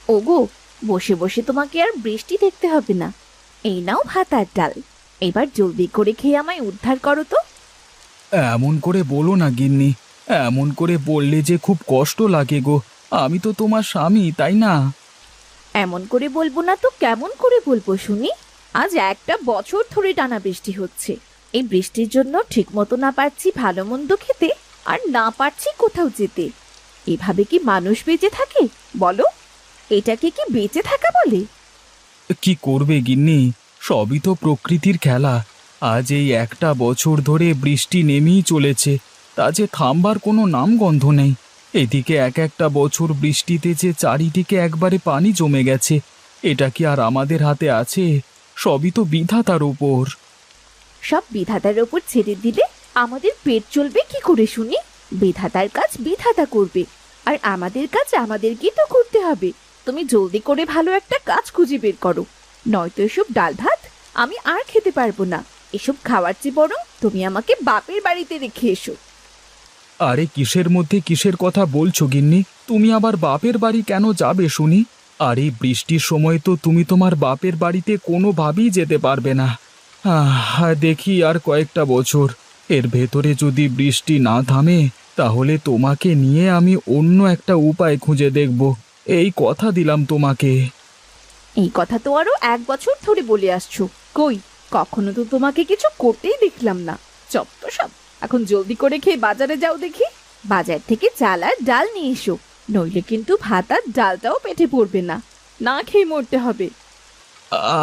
ওগো, বসে বসে তোমাকে আর বৃষ্টি দেখতে হবে না। এই নাও ভাত আর ডাল। এবার জলদি করে খেয়ে আমায় উদ্ধার করো তো। এমন করে বলো না গিন্নি। এমন করে বললে যে খুব কষ্ট লাগে গো। আমি তো তোমার স্বামী, তাই না? এমন করে বলবো না তো কেমন করে বলবো শুনি? আজ একটা বছর ধরে টানা বৃষ্টি হচ্ছে। এই বৃষ্টির জন্য ঠিক মতো না পারছি ভালো মন্দ খেতে, আর না পারছি কোথাও যেতে। এভাবে কি মানুষ বেঁচে থাকে বলো? এটাকে কি বেঁচে থাকা বলে? কি করবে গিন্নি, সবই তো প্রকৃতির খেলা। আজ এই একটা বছর ধরে বৃষ্টি নেমেই চলেছে, তা যে থামবার কোনো নামগন্ধ নেই। এদিকে এক একটা বছর বৃষ্টিতে যে চারিদিকে একবারে পানি জমে গেছে, এটা কি আর আমাদের হাতে আছে? সবই তো বিধাতার উপর। সব বিধাতার ওপর ছেড়ে দিলে আমাদের পেট চলবে কি করে শুনি? বিধাতার কাজ বিধাতা করবে, আর আমাদের কাজ আমাদেরকেই তো করতে হবে। তুমি জলদি করে ভালো একটা কাজ খুঁজে বের করো, নয়তো এসব ডাল ভাত আমি আর খেতে পারবো না। এসব খাওয়ার চেয়ে বরং তুমি আমাকে বাপের বাড়িতে রেখে এসো। আরে কিসের মধ্যে কিসের কথা বলছো গিন্নি? তুমি আবার বাপের বাড়ি কেন যাবে শুনি? আর এই বৃষ্টির সময় তো তুমি তোমার বাপের বাড়িতে কোনোভাবেই যেতে পারবে না। দেখি আর কয়েকটা বছর, এর ভেতরে যদি বৃষ্টি না থামে, তাহলে তোমাকে নিয়ে আমি অন্য একটা উপায় খুঁজে দেখব। এই কথা দিলাম তোমাকে। এই কথা তো আরো 1 বছর ধরে বলে আসছো, কই কখনো তো তোমাকে কিছু করতেই দেখলাম না। চপ তো সব। এখন জলদি করে খেয়ে বাজারে যাও দেখি। বাজার থেকে চাল আর ডাল নিয়ে এসো, নইলে কিন্তু ভাত আর ডালটাও পেটে পড়বে না, না খেয়ে মরতে হবে।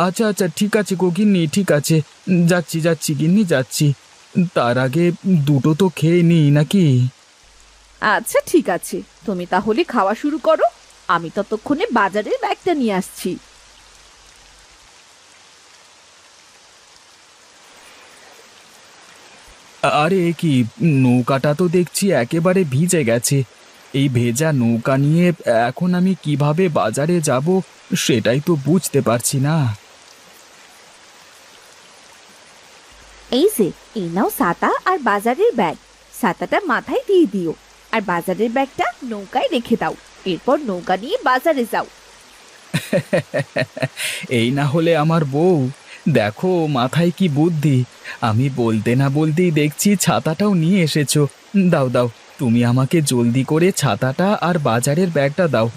আচ্ছা আচ্ছা, ঠিক আছে গো গিন্নি, ঠিক আছে। যাচ্ছি যাচ্ছি গিন্নি, যাচ্ছি। তার আগে দুটো তো খেয়ে নিই নাকি? আচ্ছা ঠিক আছে, তুমি তাহলে খাওয়া শুরু করো। আমি ততক্ষণে বাজারের ব্যাগটা নিয়ে আসছি। আরে এ কি, নৌকাটা তো দেখছি একেবারে ভিজে গেছে। এই ভেজা নৌকা নিয়ে এখন আমি কিভাবে বাজারে যাব, সেটাই তো বুঝতে পারছি না। এই যে, এই নাও ছাতা আর বাজারের ব্যাগ। ছাতাটা মাথায় দিয়ে দিও, আর বাজারের ব্যাগটা নৌকায় রেখে দাও। এরপর নৌকা নিয়ে বাজারে যাও। এই না হলে আমার বউ, দেখো মাথায় কি বুদ্ধি! আমি বলতে না বলতেই দেখছি ছাতাটাও নিয়ে এসেছো। দাও দাও, তুমি আমাকে জলদি করে ছাতাটা আর বাজারের ব্যাগটা দাও।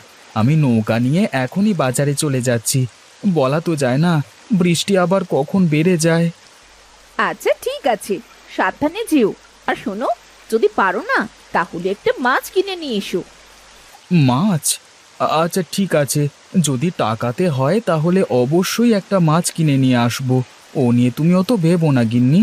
আমি নৌকা নিয়ে এখনই বাজারে চলে যাচ্ছি। বলা তো যায় না, বৃষ্টি আবার কখন বেড়ে যায়। আচ্ছা ঠিক আছে, সাবধানে যেও। আর শোনো, যদি পারো না তাহলে একটা মাছ কিনে নিয়ে এসো। মাছ? আচ্ছা ঠিক আছে, যদি টাকাতে হয় তাহলে অবশ্যই একটা মাছ কিনে নিয়ে আসবো। ও নিয়ে তুমি অত ভেবো না গিন্নি।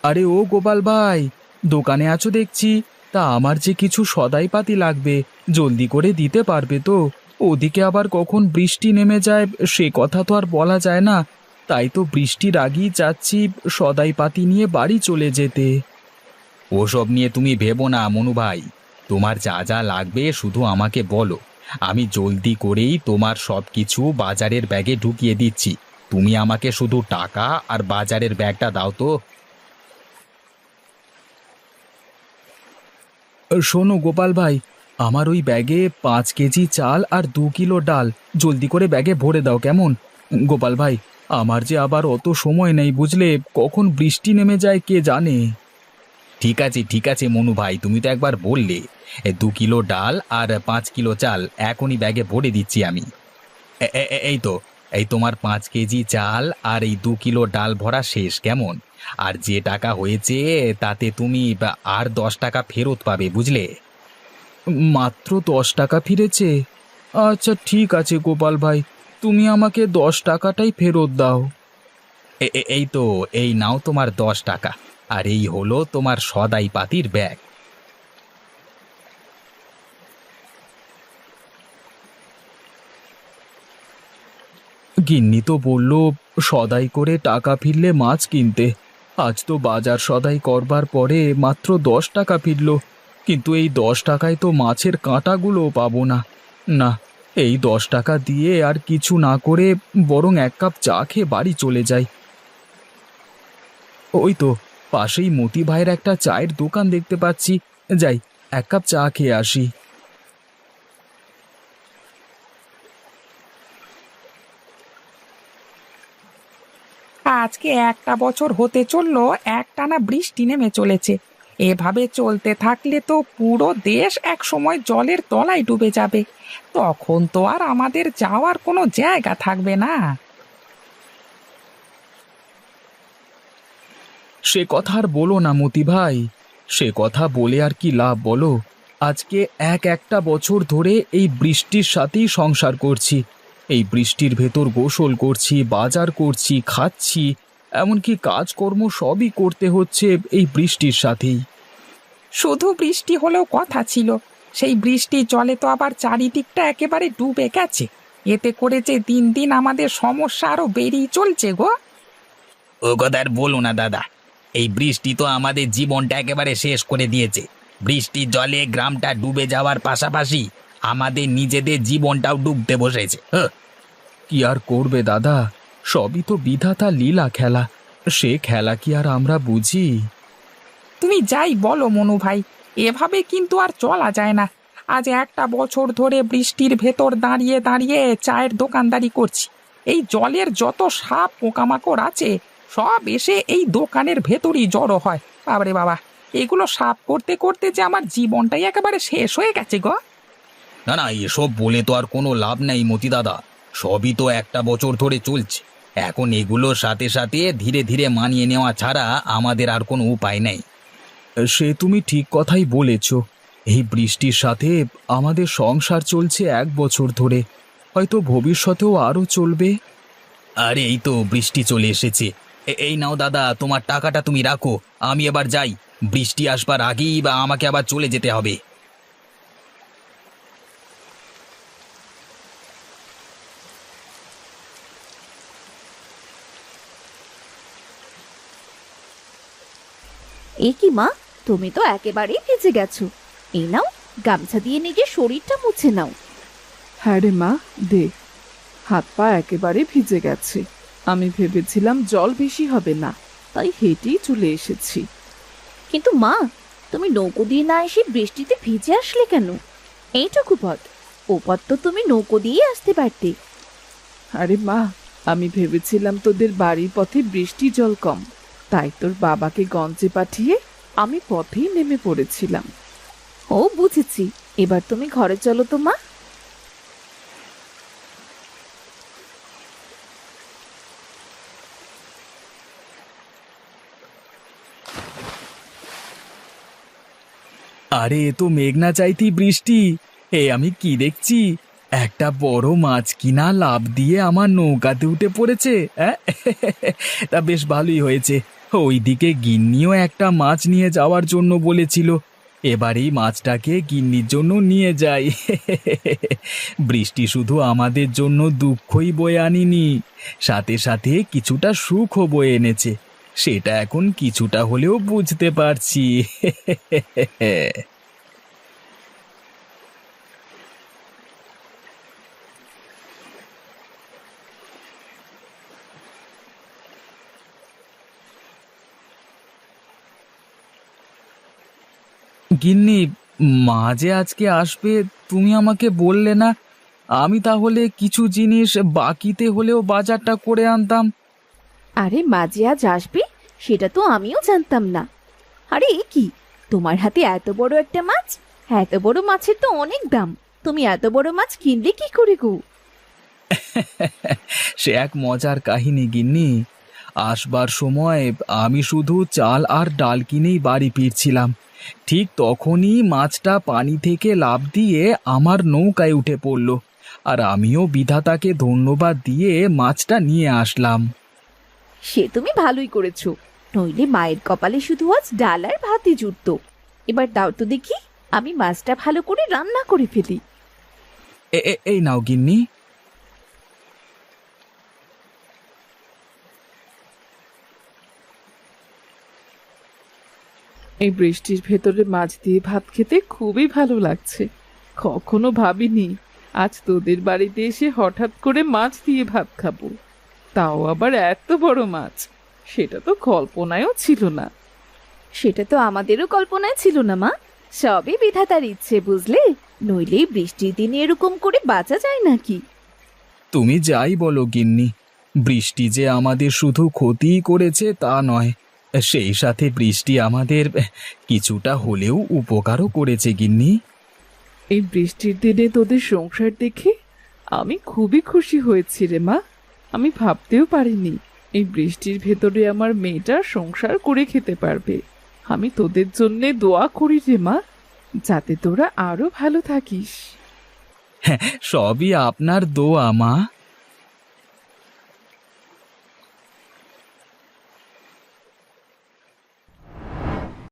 আরে ও গোপাল ভাই, দোকানে আছো দেখছি। তা আমার যে কিছু সদাইপাতি লাগবে, জলদি করে দিতে পারবে তো? ওদিকে আবার কখন বৃষ্টি নেমে যায় সে কথা তো আর বলা যায় না। তাই তো বৃষ্টির আগেই চাচ্ছি সদাইপাতি নিয়ে বাড়ি চলে যেতে। ওসব নিয়ে তুমি ভেবো না মনু ভাই, তোমার যা যা লাগবে শুধু আমাকে বলো। আমি জলদি করেই তোমার সব কিছু বাজারের ব্যাগে ঢুকিয়ে দিচ্ছি। তুমি আমাকে শুধু টাকা আর বাজারের ব্যাগটা দাও তো। শোনো গোপাল ভাই, আমার ওই ব্যাগে 5 কেজি চাল আর 2 কিলো ডাল জলদি করে ব্যাগে ভরে দাও, কেমন? গোপাল ভাই, আমার যে আবার অত সময় নেই বুঝলে, কখন বৃষ্টি নেমে যায় কে জানে। ঠিক আছে মনু ভাই, তুমি তো একবার বললে 2 কিলো ডাল আর 5 কিলো চাল এখনই ব্যাগে ভরে দিচ্ছি আমি। এই তো, এই তোমার 5 কেজি চাল আর এই 2 কিলো ডাল ভরা শেষ, কেমন? আর যে টাকা হয়েছে তাতে তুমি আর 10 টাকা ফেরত পাবে, বুঝলে? মাত্র 10 টাকা ফিরেছে? আচ্ছা ঠিক আছে গোপাল ভাই, তুমি আমাকে 10 টাকাটাই ফেরত দাও। এই তো, এই নাও তোমার 10 টাকা, আর এই হলো তোমার সদাই পাতির ব্যাগ। গিন্নি তো বলল সদাই করে টাকা ফিরলে মাছ কিনতে। আজ তো বাজার সদাই করবার পরে মাত্র 10 টাকা ফিরল, কিন্তু এই 10 টাকায় তো মাছের কাঁটাগুলোও পাবো না। না, এই 10 টাকা দিয়ে আর কিছু না করে বরং 1 কাপ চা খেয়ে বাড়ি চলে যাই। ওই তো পাশেই মতি ভাইয়ের একটা চায়ের দোকান দেখতে পাচ্ছি, যাই 1 কাপ চা খেয়ে আসি। আজকে একটা বছর হতে চললো একটানা বৃষ্টি নেমে চলেছে। এভাবে চলতে থাকলে তো পুরো দেশ এক সময় জলের তলায় ডুবে যাবে। তখন তো আর আমাদের যাওয়ার কোনো জায়গা থাকবে না। সে কথা আর বলো না মতি ভাই, সে কথা বলে আর কি লাভ বলো। আজকে একটা বছর ধরে এই বৃষ্টির সাথেই সংসার করছি। এই বৃষ্টির ভেতর গোসল করছি, বাজার করছি, খাচ্ছি, এমনকি কাজকর্ম সবই করতে হচ্ছে এই বৃষ্টির সাথেই। শুধু বৃষ্টি হলেও কথা ছিল, সেই বৃষ্টির জলে তো আবার চারিদিকটা একেবারে ডুবে গেছে। এতে করে যে দিন দিন আমাদের সমস্যা আরো বেড়েই চলছে গো। ও কথা আর বলো না দাদা, এই বৃষ্টি তো আমাদের জীবনটা একেবারে শেষ করে দিয়েছে। বৃষ্টির জলে গ্রামটা ডুবে যাওয়ার পাশাপাশি আমাদের নিজেদের জীবনটাও ডুবতে বসেছে। কি আর করবে দাদা, সবই তো বিধাতা লীলা খেলা, সে খেলা কি আর আমরা বুঝি? তুমি যাই বলো মনু ভাই, এভাবে কিন্তু আর চলা যায় না। আজ একটা বছর ধরে বৃষ্টির ভেতর দাঁড়িয়ে দাঁড়িয়ে চায়ের দোকানদারি করছি। এই জলের যত সাপ পোকামাকড় আছে সব এসে এই দোকানের ভেতরই জড়ো হয়। বাবারে বাবা, এগুলো সাফ করতে করতে যে আমার জীবনটাই একেবারে শেষ হয়ে গেছে গো। না না, এসব বলে তো আর কোনো লাভ নেই মতি দাদা, সবই তো একটা বছর ধরে চলছে। এখন এগুলোর সাথে সাথে ধীরে ধীরে মানিয়ে নেওয়া ছাড়া আমাদের আর কোনো উপায় নেই। সে তুমি ঠিক কথাই বলেছ। এই বৃষ্টির সাথে আমাদের সংসার চলছে 1 বছর ধরে, হয়তো ভবিষ্যতেও আরও চলবে। আরে এই তো বৃষ্টি চলে এসেছে। এই নাও দাদা, তোমার টাকাটা তুমি রাখো, আমি এবার যাই। বৃষ্টি আসবার আগেই বা আমাকে আবার চলে যেতে হবে। এ কি মা, তুমি তো একেবারেই ভিজে গেছো। এই নাও, গামছা দিয়ে নিজের শরীরটা মুছে নাও। হ্যাঁ রে মা, দে। হাত পা একেবারে ভিজে গেছে। আমি ভেবেছিলাম জল বেশি হবে না, তাই হেঁটেই চলে এসেছি। কিন্তু মা, তুমি নৌকো দিয়ে না এসে বৃষ্টিতে ভিজে আসলে কেন? এইটুকু পথ, ও পথ তো তুমি নৌকো দিয়ে আসতে পারতে। আরে মা, আমি ভেবেছিলাম তোদের বাড়ির পথে বৃষ্টি জল কম, তাই তোর বাবাকে গঞ্জে পাঠিয়ে আমি পথেই নেমে পড়েছিলাম। ও বুঝেছি, এবার তুমি ঘরে চলো তো মা। আরে এ তো মেঘনা চাইতেই বৃষ্টি। আমি কি দেখছি, একটা বড় মাছ কিনা লাফ দিয়ে আমার নৌকাতে উঠে পড়েছে। তা বেশ ভালোই হয়েছে। ওইদিকে গিন্নিও একটা মাছ নিয়ে যাওয়ার জন্য বলেছিল, এবার এই মাছটাকে গিন্নির জন্য নিয়ে যাই। বৃষ্টি শুধু আমাদের জন্য দুঃখই বয়ে আনিনি, সাথে সাথে কিছুটা সুখও বয়ে এনেছে। সেটা এখন কিছুটা হলেও বুঝতে পারছি। গিন্নি, মা যে আজকে আসবে তুমি আমাকে বললে না, আমি তাহলে কিছু জিনিস বাকিতে হলেও বাজারটা করে আনতাম। আরে মা যে আজ আসবে সেটা তো আমিও জানতাম না। আরে এ কি, তোমার হাতে এত বড় একটা মাছ! এত বড় মাছের তো অনেক দাম, তুমি এত বড় মাছ কিনলে কি করে গো? সে এক মজার কাহিনী গিন্নি। আসবার সময় আমি শুধু চাল আর ডাল কিনেই বাড়ি ফিরছিলাম, ঠিক তখনই মাছটা পানি থেকে লাফ দিয়ে আমার নৌকায় উঠে পড়ল, আর আমিও বিধাতাকে ধন্যবাদ দিয়ে মাছটা নিয়ে আসলাম। সে তুমি ভালোই করেছো, নইলে মায়ের কপালে শুধু আজ ডাল আর ভাতই জুটতো। এবার দাও তো দেখি, আমি মাছটা ভালো করে রান্না করে ফেলি। এই নাও গিন্নি। এই বৃষ্টির ভেতরে মাছ দিয়ে ভাত খেতে খুবই ভালো লাগছে। কখনো ভাবিনি আজ তোদের বাড়িতে এসে হঠাৎ করে মাছ দিয়ে ভাত খাবো, তাও আবার এত বড় মাছ। সেটা তো কল্পনায়ও ছিল না। সেটা তো আমাদেরও কল্পনায় ছিল না মা, সবই বিধাতার ইচ্ছে বুঝলে, নইলে এই বৃষ্টির দিনে এরকম করে বাঁচা যায় নাকি। তুমি যাই বলো গিন্নি, বৃষ্টি যে আমাদের শুধু ক্ষতিই করেছে তা নয়, সেই সাথে বৃষ্টি আমাদের কিছুটা হলেও উপকারও করেছে গিন্নি। এই বৃষ্টির দিনে তোদের সংসার দেখে আমি খুবই খুশি হয়েছি রে মা। আমি ভাবতেও পারিনি এই বৃষ্টির ভেতরে আমার মেয়েটা সংসার করে খেতে পারবে। আমি তোদের জন্যে দোয়া করি রে মা, যাতে তোরা আরো ভালো থাকিস। সবই আপনার দোয়া মা।